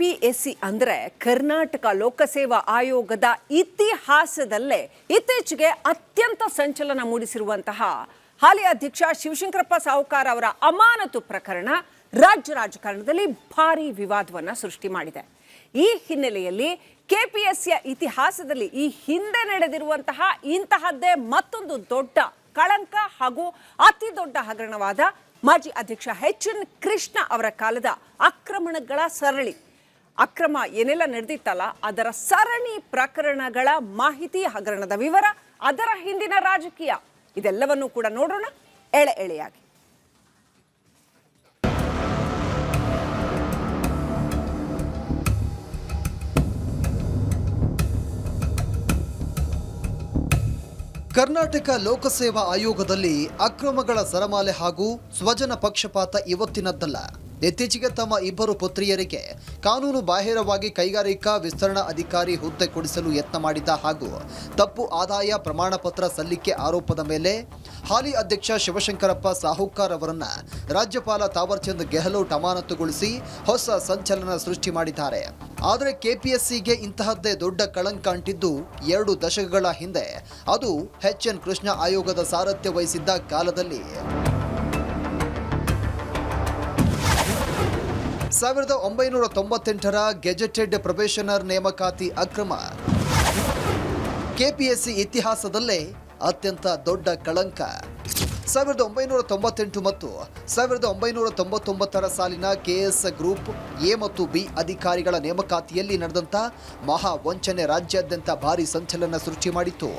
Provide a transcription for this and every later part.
KPSC ಅಂದರೆ ಕರ್ನಾಟಕ ಲೋಕಸೇವಾ ಆಯೋಗದ ಇತಿಹಾಸದಲ್ಲೇ ಇತ್ತೀಚೆಗೆ ಅತ್ಯಂತ ಸಂಚಲನ ಮೂಡಿಸಿರುವಂತಹ ಹಾಲಿ ಅಧ್ಯಕ್ಷ ಶಿವಶಂಕರಪ್ಪ ಸಾಹುಕಾರ ಅವರ ಅಮಾನತು ಪ್ರಕರಣ ರಾಜ್ಯ ರಾಜಕಾರಣದಲ್ಲಿ ಭಾರೀ ವಿವಾದವನ್ನು ಸೃಷ್ಟಿ ಮಾಡಿದೆ. ಈ ಹಿನ್ನೆಲೆಯಲ್ಲಿ ಕೆಪಿಎಸ್ಸಿಯ ಇತಿಹಾಸದಲ್ಲಿ ಈ ಹಿಂದೆ ನಡೆದಿರುವಂತಹ ಇಂತಹದ್ದೇ ಮತ್ತೊಂದು ದೊಡ್ಡ ಕಳಂಕ ಹಾಗೂ ಅತಿ ದೊಡ್ಡ ಹಗರಣವಾದ ಮಾಜಿ ಅಧ್ಯಕ್ಷ ಎಚ್.ಎನ್. ಕೃಷ್ಣ ಅವರ ಕಾಲದ ಆಕ್ರಮಣಗಳ ಸರಳಿ, ಅಕ್ರಮ ಏನೆಲ್ಲ ನಡೆದಿತ್ತಲ್ಲ ಅದರ ಸರಣಿ ಪ್ರಕರಣಗಳ ಮಾಹಿತಿ, ಹಗರಣದ ವಿವರ, ಅದರ ಹಿಂದಿನ ರಾಜಕೀಯ, ಇದೆಲ್ಲವನ್ನೂ ಕೂಡ ನೋಡೋಣ ಎಳೆ ಎಳೆಯಾಗಿ. ಕರ್ನಾಟಕ ಲೋಕಸೇವಾ ಆಯೋಗದಲ್ಲಿ ಅಕ್ರಮಗಳ ಸರಮಾಲೆ ಹಾಗೂ ಸ್ವಜನ ಪಕ್ಷಪಾತ ಇವತ್ತಿನದ್ದಲ್ಲ. ಇತ್ತೀಚೆಗೆ ತಮ್ಮ ಇಬ್ಬರು ಪುತ್ರಿಯರಿಗೆ ಕಾನೂನು ಬಾಹಿರವಾಗಿ ಕೈಗಾರಿಕಾ ವಿಸ್ತರಣಾ ಅಧಿಕಾರಿ ಹುದ್ದೆ ಕೊಡಿಸಲು ಯತ್ನ ಮಾಡಿದ ಹಾಗೂ ತಪ್ಪು ಆದಾಯ ಪ್ರಮಾಣ ಪತ್ರ ಸಲ್ಲಿಕೆ ಆರೋಪದ ಮೇಲೆ ಹಾಲಿ ಅಧ್ಯಕ್ಷ ಶಿವಶಂಕರಪ್ಪ ಸಾಹುಕಾರ್ ಅವರನ್ನ ರಾಜ್ಯಪಾಲ ತಾವರ್ಚಂದ್ ಗೆಹ್ಲೋಟ್ ಅಮಾನತುಗೊಳಿಸಿ ಹೊಸ ಸಂಚಲನ ಸೃಷ್ಟಿ ಮಾಡಿದ್ದಾರೆ. ಆದರೆ ಕೆಪಿಎಸ್ಸಿಗೆ ಇಂತಹದ್ದೇ ದೊಡ್ಡ ಕಳಂಕ ಅಂಟಿದ್ದು 2 ದಶಕಗಳ ಹಿಂದೆ. ಅದು ಎಚ್.ಎನ್. ಕೃಷ್ಣ ಆಯೋಗದ ಸಾರಥ್ಯ ವಹಿಸಿದ್ದ ಕಾಲದಲ್ಲಿ. 1998ರ ಗೆಜೆಟೆಡ್ ಪ್ರೊಬೇಷನರ್ ನೇಮಕಾತಿ ಅಕ್ರಮ ಕೆಪಿಎಸ್ಸಿ ಇತಿಹಾಸದಲ್ಲೇ ಅತ್ಯಂತ ದೊಡ್ಡ ಕಳಂಕ. 1998 ಮತ್ತು 1999ರ ಸಾಲಿನ ಕೆಎಸ್ ಗ್ರೂಪ್ ಎ ಮತ್ತು ಬಿ ಅಧಿಕಾರಿಗಳ ನೇಮಕಾತಿಯಲ್ಲಿ ನಡೆದಂಥ ಮಹಾ ವಂಚನೆ ರಾಜ್ಯಾದ್ಯಂತ ಭಾರಿ ಸಂಚಲನ ಸೃಷ್ಟಿ ಮಾಡಿತ್ತು.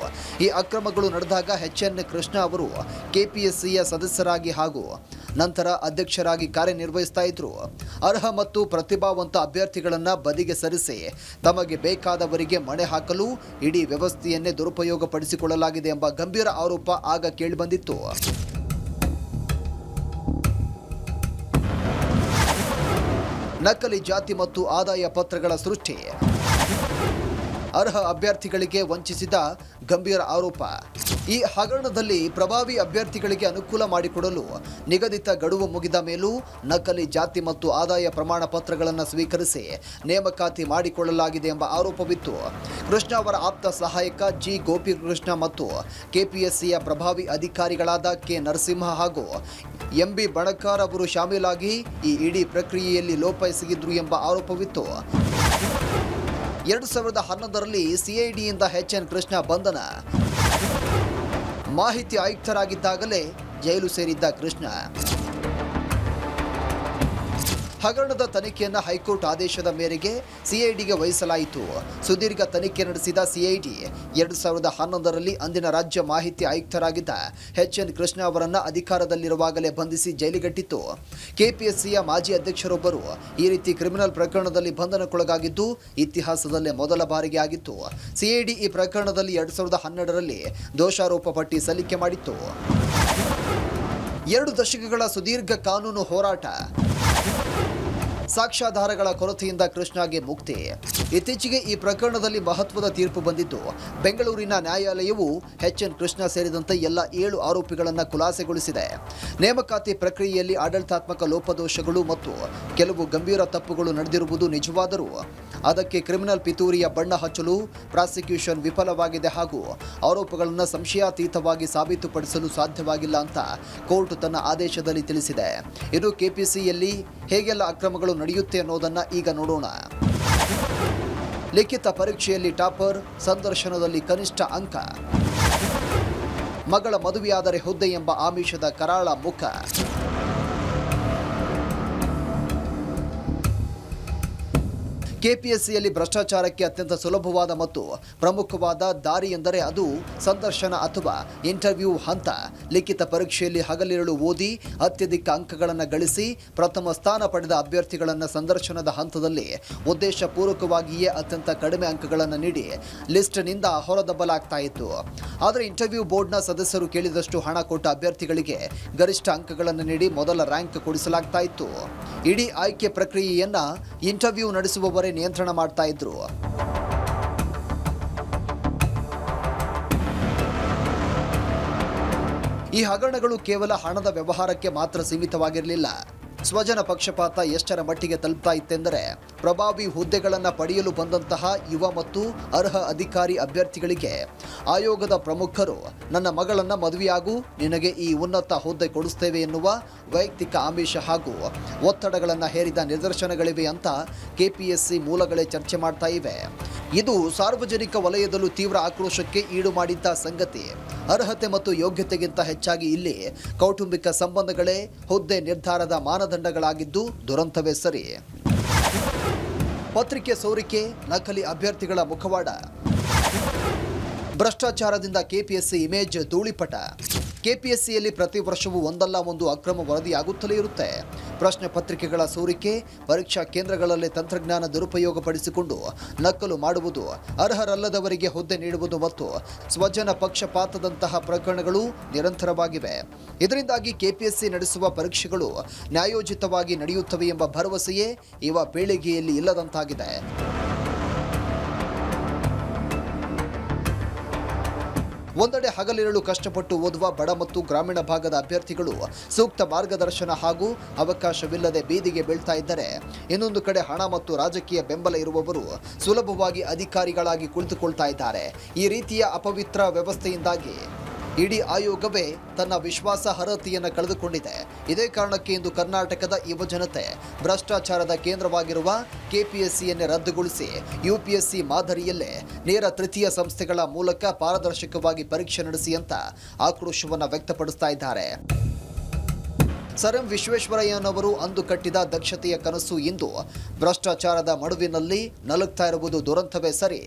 ಈ ಅಕ್ರಮಗಳು ನಡೆದಾಗ ಎಚ್.ಎನ್. ಕೃಷ್ಣ ಅವರು ಕೆಪಿಎಸ್ಸಿಯ ಸದಸ್ಯರಾಗಿ ಹಾಗೂ ನಂತರ ಅಧ್ಯಕ್ಷರಾಗಿ ಕಾರ್ಯನಿರ್ವಹಿಸ್ತಾ ಇದ್ರು. ಅರ್ಹ ಮತ್ತು ಪ್ರತಿಭಾವಂತ ಅಭ್ಯರ್ಥಿಗಳನ್ನ ಬದಿಗೆ ಸರಿಸಿ ತಮಗೆ ಬೇಕಾದವರಿಗೆ ಮಣೆ ಹಾಕಲು ಇಡೀ ವ್ಯವಸ್ಥೆಯನ್ನೇ ದುರುಪಯೋಗ ಪಡಿಸಿಕೊಳ್ಳಲಾಗಿದೆ ಎಂಬ ಗಂಭೀರ ಆರೋಪ ಆಗ ಕೇಳಿಬಂದಿತ್ತು. ನಕಲಿ ಜಾತಿ ಮತ್ತು ಆದಾಯ ಪತ್ರಗಳ ಸೃಷ್ಟಿ, ಅರ್ಹ ಅಭ್ಯರ್ಥಿಗಳಿಗೆ ವಂಚಿಸಿದ ಗಂಭೀರ ಆರೋಪ. ಈ ಹಗರಣದಲ್ಲಿ ಪ್ರಭಾವಿ ಅಭ್ಯರ್ಥಿಗಳಿಗೆ ಅನುಕೂಲ ಮಾಡಿಕೊಡಲು ನಿಗದಿತ ಗಡುವು ಮುಗಿದ ಮೇಲೂ ನಕಲಿ ಜಾತಿ ಮತ್ತು ಆದಾಯ ಪ್ರಮಾಣ ಪತ್ರಗಳನ್ನು ಸ್ವೀಕರಿಸಿ ನೇಮಕಾತಿ ಮಾಡಿಕೊಳ್ಳಲಾಗಿದೆ ಎಂಬ ಆರೋಪವಿತ್ತು. ಕೃಷ್ಣ ಅವರ ಆಪ್ತ ಸಹಾಯಕ ಜಿ ಗೋಪಿಕೃಷ್ಣ ಮತ್ತು ಕೆಪಿಎಸ್ಸಿಯ ಪ್ರಭಾವಿ ಅಧಿಕಾರಿಗಳಾದ ಕೆ ನರಸಿಂಹ ಹಾಗೂ ಎಂಬಿ ಬಣಕಾರ್ ಅವರು ಶಾಮೀಲಾಗಿ ಈ ಇಡೀ ಪ್ರಕ್ರಿಯೆಯಲ್ಲಿ ಲೋಪ ಎಸಗಿದ್ರು ಎಂಬ ಆರೋಪವಿತ್ತು. 2011ರಲ್ಲಿ ಸಿಐಡಿಯಿಂದ ಎಚ್.ಎನ್. ಕೃಷ್ಣ ಬಂಧನ. ಮಾಹಿತಿ ಆಯುಕ್ತರಾಗಿದ್ದಾಗಲೇ ಜೈಲು ಸೇರಿದ್ದ ಕೃಷ್ಣ. ಹಗರಣದ ತನಿಖೆಯನ್ನು ಹೈಕೋರ್ಟ್ ಆದೇಶದ ಮೇರೆಗೆ ಸಿಐಡಿಗೆ ವಹಿಸಲಾಯಿತು. ಸುದೀರ್ಘ ತನಿಖೆ ನಡೆಸಿದ ಸಿಐಡಿ 2011ರಲ್ಲಿ ಅಂದಿನ ರಾಜ್ಯ ಮಾಹಿತಿ ಆಯುಕ್ತರಾಗಿದ್ದ ಎಚ್.ಎನ್. ಕೃಷ್ಣ ಅವರನ್ನು ಅಧಿಕಾರದಲ್ಲಿರುವಾಗಲೇ ಬಂಧಿಸಿ ಜೈಲಿಗಟ್ಟಿತ್ತು. ಕೆಪಿಎಸ್ಸಿಯ ಮಾಜಿ ಅಧ್ಯಕ್ಷರೊಬ್ಬರು ಈ ರೀತಿ ಕ್ರಿಮಿನಲ್ ಪ್ರಕರಣದಲ್ಲಿ ಬಂಧನಕ್ಕೊಳಗಾಗಿದ್ದು ಇತಿಹಾಸದಲ್ಲೇ ಮೊದಲ ಬಾರಿಗೆ ಆಗಿತ್ತು. ಸಿಐಡಿ ಈ ಪ್ರಕರಣದಲ್ಲಿ 2012ರಲ್ಲಿ ದೋಷಾರೋಪ ಪಟ್ಟಿ ಸಲ್ಲಿಕೆ ಮಾಡಿತ್ತು. 2 ದಶಕಗಳ ಸುದೀರ್ಘ ಕಾನೂನು ಹೋರಾಟ, ಸಾಕ್ಷ್ಯಾಧಾರಗಳ ಕೊರತೆಯಿಂದ ಕೃಷ್ಣಗೆ ಮುಕ್ತಿ. ಇತ್ತೀಚೆಗೆ ಈ ಪ್ರಕರಣದಲ್ಲಿ ಮಹತ್ವದ ತೀರ್ಪು ಬಂದಿದ್ದು ಬೆಂಗಳೂರಿನ ನ್ಯಾಯಾಲಯವು ಎಚ್.ಎನ್. ಕೃಷ್ಣ ಸೇರಿದಂತೆ ಎಲ್ಲ 7 ಆರೋಪಿಗಳನ್ನು ಖುಲಾಸೆಗೊಳಿಸಿದೆ. ನೇಮಕಾತಿ ಪ್ರಕ್ರಿಯೆಯಲ್ಲಿ ಆಡಳಿತಾತ್ಮಕ ಲೋಪದೋಷಗಳು ಮತ್ತು ಕೆಲವು ಗಂಭೀರ ತಪ್ಪುಗಳು ನಡೆದಿರುವುದು ನಿಜವಾದರೂ ಅದಕ್ಕೆ ಕ್ರಿಮಿನಲ್ ಪಿತೂರಿಯ ಬಣ್ಣ ಹಚ್ಚಲು ಪ್ರಾಸಿಕ್ಯೂಷನ್ ವಿಫಲವಾಗಿದೆ ಹಾಗೂ ಆರೋಪಗಳನ್ನು ಸಂಶಯಾತೀತವಾಗಿ ಸಾಬೀತುಪಡಿಸಲು ಸಾಧ್ಯವಾಗಿಲ್ಲ ಅಂತ ಕೋರ್ಟ್ ತನ್ನ ಆದೇಶದಲ್ಲಿ ತಿಳಿಸಿದೆ. ಇನ್ನು ಕೆಪಿಎಸ್ಸಿಯಲ್ಲಿ ಹೇಗೆಲ್ಲ ಅಕ್ರಮಗಳು ನಡೆಯುತ್ತೆ ಅನ್ನೋದನ್ನ ಈಗ ನೋಡೋಣ. ಲಿಖಿತ ಪರೀಕ್ಷೆಯಲ್ಲಿ ಟಾಪರ್, ಸಂದರ್ಶನದಲ್ಲಿ ಕನಿಷ್ಠ ಅಂಕ, ಮಗಳ ಮದುವೆಯಾದರೆ ಹುದ್ದೆ ಎಂಬ ಆಮಿಷದ ಕರಾಳ ಮುಖ. ಕೆಪಿಎಸ್ಸಿಯಲ್ಲಿ ಭ್ರಷ್ಟಾಚಾರಕ್ಕೆ ಅತ್ಯಂತ ಸುಲಭವಾದ ಮತ್ತು ಪ್ರಮುಖವಾದ ದಾರಿ ಎಂದರೆ ಅದು ಸಂದರ್ಶನ ಅಥವಾ ಇಂಟರ್ವ್ಯೂ ಹಂತ. ಲಿಖಿತ ಪರೀಕ್ಷೆಯಲ್ಲಿ ಹಗಲಿರುಳು ಓದಿ ಅತ್ಯಧಿಕ ಅಂಕಗಳನ್ನು ಗಳಿಸಿ ಪ್ರಥಮ ಸ್ಥಾನ ಪಡೆದ ಅಭ್ಯರ್ಥಿಗಳನ್ನು ಸಂದರ್ಶನದ ಹಂತದಲ್ಲಿ ಉದ್ದೇಶಪೂರ್ವಕವಾಗಿಯೇ ಅತ್ಯಂತ ಕಡಿಮೆ ಅಂಕಗಳನ್ನು ನೀಡಿ ಲಿಸ್ಟ್ನಿಂದ ಹೊರದಬ್ಬಲಾಗ್ತಾ ಇತ್ತು. ಆದರೆ ಇಂಟರ್ವ್ಯೂ ಬೋರ್ಡ್ನ ಸದಸ್ಯರು ಕೇಳಿದಷ್ಟು ಹಣ ಕೊಟ್ಟ ಅಭ್ಯರ್ಥಿಗಳಿಗೆ ಗರಿಷ್ಠ ಅಂಕಗಳನ್ನು ನೀಡಿ ಮೊದಲ ರ್ಯಾಂಕ್ ಕೊಡಿಸಲಾಗ್ತಾ ಇತ್ತು. ಇಡೀ ಆಯ್ಕೆ ಪ್ರಕ್ರಿಯೆಯನ್ನ ಇಂಟರ್ವ್ಯೂ ನಡೆಸುವವರೇ ನಿಯಂತ್ರಣ ಮಾಡ್ತಾ ಇದ್ರು. ಈ ಹಗರಣಗಳು ಕೇವಲ ಹಣದ ವ್ಯವಹಾರಕ್ಕೆ ಮಾತ್ರ ಸೀಮಿತವಾಗಿರಲಿಲ್ಲ. ಸ್ವಜನ ಪಕ್ಷಪಾತ ಎಷ್ಟರ ಮಟ್ಟಿಗೆ ತಲುಪ್ತಾ ಇತ್ತೆಂದರೆ ಪ್ರಭಾವಿ ಹುದ್ದೆಗಳನ್ನು ಪಡೆಯಲು ಬಂದಂತಹ ಯುವ ಮತ್ತು ಅರ್ಹ ಅಧಿಕಾರಿ ಅಭ್ಯರ್ಥಿಗಳಿಗೆ ಆಯೋಗದ ಪ್ರಮುಖರು ನನ್ನ ಮಗಳನ್ನ ಮದುವೆಯಾಗು, ನಿನಗೆ ಈ ಉನ್ನತ ಹುದ್ದೆ ಕೊಡಿಸ್ತೇವೆ ಎನ್ನುವ ವೈಯಕ್ತಿಕ ಆಮಿಷ ಹಾಗೂ ಒತ್ತಡಗಳನ್ನು ಹೇರಿದ ನಿದರ್ಶನಗಳಿವೆ ಅಂತ ಕೆಪಿಎಸ್ಸಿ ಮೂಲಗಳೇ ಚರ್ಚೆ ಮಾಡ್ತಾ ಇವೆ. ಇದು ಸಾರ್ವಜನಿಕ ವಲಯದಲ್ಲೂ ತೀವ್ರ ಆಕ್ರೋಶಕ್ಕೆ ಈಡು ಮಾಡಿದ್ದ ಸಂಗತಿ. ಅರ್ಹತೆ ಮತ್ತು ಯೋಗ್ಯತೆಗಿಂತ ಹೆಚ್ಚಾಗಿ ಇಲ್ಲಿ ಕೌಟುಂಬಿಕ ಸಂಬಂಧಗಳೇ ಹುದ್ದೆ ನಿರ್ಧಾರದ ಮಾನದಂಡಗಳಾಗಿದ್ದು ದುರಂತವೇ ಸರಿ. ಪತ್ರಿಕೆ ಸೋರಿಕೆ, ನಕಲಿ ಅಭ್ಯರ್ಥಿಗಳ ಮುಖವಾಡ, ಭ್ರಷ್ಟಾಚಾರದಿಂದ ಕೆಪಿಎಸ್ಸಿ ಇಮೇಜ್ ಧೂಳಿಪಟ. ಕೆಪಿಎಸ್ಸಿಯಲ್ಲಿ ಪ್ರತಿ ವರ್ಷವೂ ಒಂದಲ್ಲ ಒಂದು ಅಕ್ರಮ ವರದಿಯಾಗುತ್ತಲೇ ಇರುತ್ತೆ. ಪ್ರಶ್ನೆ ಪತ್ರಿಕೆಗಳ ಸೋರಿಕೆ, ಪರೀಕ್ಷಾ ಕೇಂದ್ರಗಳಲ್ಲಿ ತಂತ್ರಜ್ಞಾನ ದುರುಪಯೋಗಪಡಿಸಿಕೊಂಡು ನಕಲು ಮಾಡುವುದು, ಅರ್ಹರಲ್ಲದವರಿಗೆ ಹುದ್ದೆ ನೀಡುವುದು ಮತ್ತು ಸ್ವಜನ ಪಕ್ಷಪಾತದಂತಹ ಪ್ರಕರಣಗಳು ನಿರಂತರವಾಗಿವೆ. ಇದರಿಂದಾಗಿ ಕೆಪಿಎಸ್ಸಿ ನಡೆಸುವ ಪರೀಕ್ಷೆಗಳು ನ್ಯಾಯೋಚಿತವಾಗಿ ನಡೆಯುತ್ತವೆ ಎಂಬ ಭರವಸೆಯೇ ಯುವ ಪೀಳಿಗೆಯಲ್ಲಿ ಇಲ್ಲದಂತಾಗಿದೆ. ಒಂದೆಡೆ ಹಗಲಿರಳು ಕಷ್ಟಪಟ್ಟು ಓದುವ ಬಡ ಮತ್ತು ಗ್ರಾಮೀಣ ಭಾಗದ ಅಭ್ಯರ್ಥಿಗಳು ಸೂಕ್ತ ಮಾರ್ಗದರ್ಶನ ಹಾಗೂ ಅವಕಾಶವಿಲ್ಲದೆ ಬೀದಿಗೆ ಬೀಳ್ತಾ ಇದ್ದರೆ, ಇನ್ನೊಂದು ಕಡೆ ಹಣ ಮತ್ತು ರಾಜಕೀಯ ಬೆಂಬಲ ಇರುವವರು ಸುಲಭವಾಗಿ ಅಧಿಕಾರಿಗಳಾಗಿ ಕುಳಿತುಕೊಳ್ತಾ ಇದ್ದಾರೆ. ಈ ರೀತಿಯ ಅಪವಿತ್ರ ವ್ಯವಸ್ಥೆಯಿಂದಾಗಿ ಇಡೀ ಆಯೋಗವೇ ತನ್ನ ವಿಶ್ವಾಸಾರ್ಹತೆಯನ್ನು ಕಳೆದುಕೊಂಡಿದೆ. ಇದೇ ಕಾರಣಕ್ಕೆ ಇಂದು ಕರ್ನಾಟಕದ ಯುವಜನತೆ ಭ್ರಷ್ಟಾಚಾರದ ಕೇಂದ್ರವಾಗಿರುವ ಕೆಪಿಎಸ್ಸಿಯನ್ನೇ ರದ್ದುಗೊಳಿಸಿ ಯುಪಿಎಸ್ಸಿ ಮಾದರಿಯಲ್ಲೇ ನೇರ ತೃತೀಯ ಸಂಸ್ಥೆಗಳ ಮೂಲಕ ಪಾರದರ್ಶಕವಾಗಿ ಪರೀಕ್ಷೆ ನಡೆಸಿ ಅಂತ ಆಕ್ರೋಶವನ್ನು ವ್ಯಕ್ತಪಡಿಸ್ತಾ ಇದ್ದಾರೆ. ಸರ್ ಎಂ ವಿಶ್ವೇಶ್ವರಯ್ಯನವರು ಅಂದು ಕಟ್ಟಿದ ದಕ್ಷತೆಯ ಕನಸು ಇಂದು ಭ್ರಷ್ಟಾಚಾರದ ಮಡುವಿನಲ್ಲಿ ನಲುಗ್ತಾ ಇರುವುದು ದುರಂತವೇ ಸರಿ.